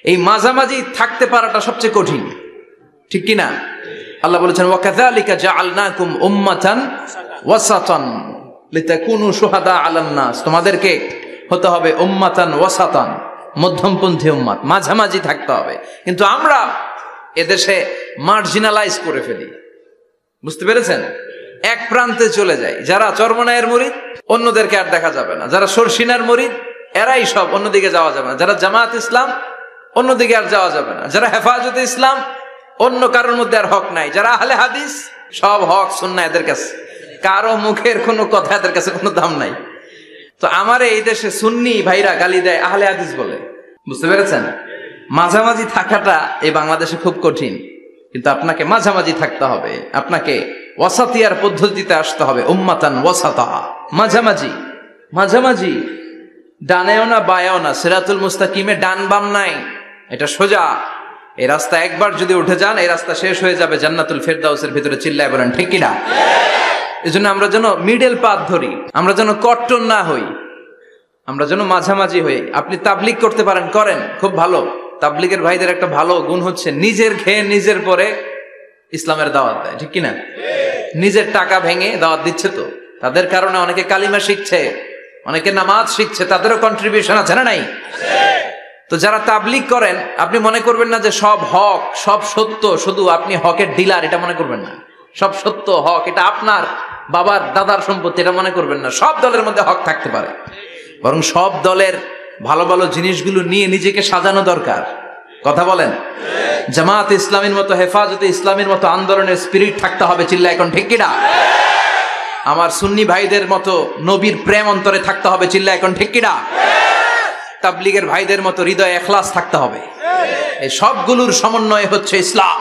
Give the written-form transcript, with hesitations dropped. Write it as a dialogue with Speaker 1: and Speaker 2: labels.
Speaker 1: এই মাঝামাঝি থাকতে পারাটা সবচেয়ে কঠিন, ঠিক কি না? আল্লাহ বলেছেন ওয়াকাযালিকা জাআলনাকুম উম্মাতান ওয়াসাতান লিতাকুনু শুহাদা আলান নাস, তোমাদেরকে হতে হবে উম্মাতান ওয়াসাতান, মধ্যমপন্থী উম্মাত, মাঝামাঝি থাকতে হবে। কিন্তু আমরা এদেশে মার্জিনালাইজ করে ফেলি, বুঝতে পেরেছেন? এক প্রান্তে চলে যায়, যারা চরমনায়ের মুরিদ অন্যদেরকে আর দেখা যাবে না, যারা সরসিনার মুরিদ এরাই সব, অন্যদিকে যাওয়া যাবে না, যারা জামাত ইসলাম অন্যদিকে আর যাওয়া যাবে না, যারা হেফাজতে ইসলাম অন্য কারোর মধ্যে আর হক নাই, যারা আহলে হাদিস সব হক সুন্নাহ এদের কাছে, কারো মুখের কোনো কথা এদের কাছে কোনো দাম নাই। তো আমার এই দেশে সুন্নি ভাইরা গালি দেয়, আহলে হাদিস বলে, বুঝতে পেরেছেন? মাঝামাঝি থাকাটা এই বাংলাদেশে খুব কঠিন, কিন্তু আপনাকে মাঝামাঝি থাকতে হবে, আপনাকে ওয়াসাতিয়ার পদ্ধতিতে আসতে হবে, উম্মাতান ওয়াসাতা, মাঝামাঝি। মাঝামাঝি ডানেও না বায়াও না, সিরাতুল মুস্তাকিমে ডান বাম নাই, এটা সোজা। এই রাস্তা একবার যদি উঠে যান এই রাস্তা শেষ হয়ে যাবে জান্নাতুল ফেরদাউসের ভিতরে, চিল্লায় বলেন ঠিক কিনা? এজন্য আমরা যেন মিডল পাথ ধরি, আমরা যেন কট্টর না হই, আমরা যেন মাঝামাঝি হই। আপনি তাবলিগ করতে পারেন, করেন, খুব ভালো। তাবলিগের ভাইদের একটা ভালো গুণ হচ্ছে নিজের খেয়ে নিজের পরে ইসলামের দাওয়াত দেয়, ঠিক কিনা? নিজের টাকা ভেঙে দাওয়াত দিচ্ছে, তো তাদের কারণে অনেকে কালিমা শিখছে, অনেকে নামাজ শিখছে, তাদেরও কন্ট্রিবিউশন আছে না নাই? তো যারা তাবলিগ করেন আপনি মনে করবেন না যে সব হক সব সত্য, শুধু আপনি হকের ডিলার এটা মনে করবেন না, সব সত্য হক এটা আপনার বাবার দাদার সম্পত্তি এটা মনে করবেন না। সব দলের মধ্যে হক থাকতে পারে, বরং সব দলের ভালো ভালো জিনিসগুলো নিয়ে নিজেকে সাজানো দরকার। কথা বলেন? জামাত ইসলামের মতো, হেফাজতে ইসলামের মতো আন্দোলনের স্পিরিট থাকতে হবে, চিল্লা এখন ঠিক কিনা? আমার সুন্নি ভাইদের মতো নবীর প্রেম অন্তরে থাকতে হবে, চিল্লা এখন ঠিক কিনা? তাবলিগের ভাইদের মতো হৃদয়ে ইখলাস থাকতে হবে। এই সবগুলোর সমন্বয় হচ্ছে ইসলাম।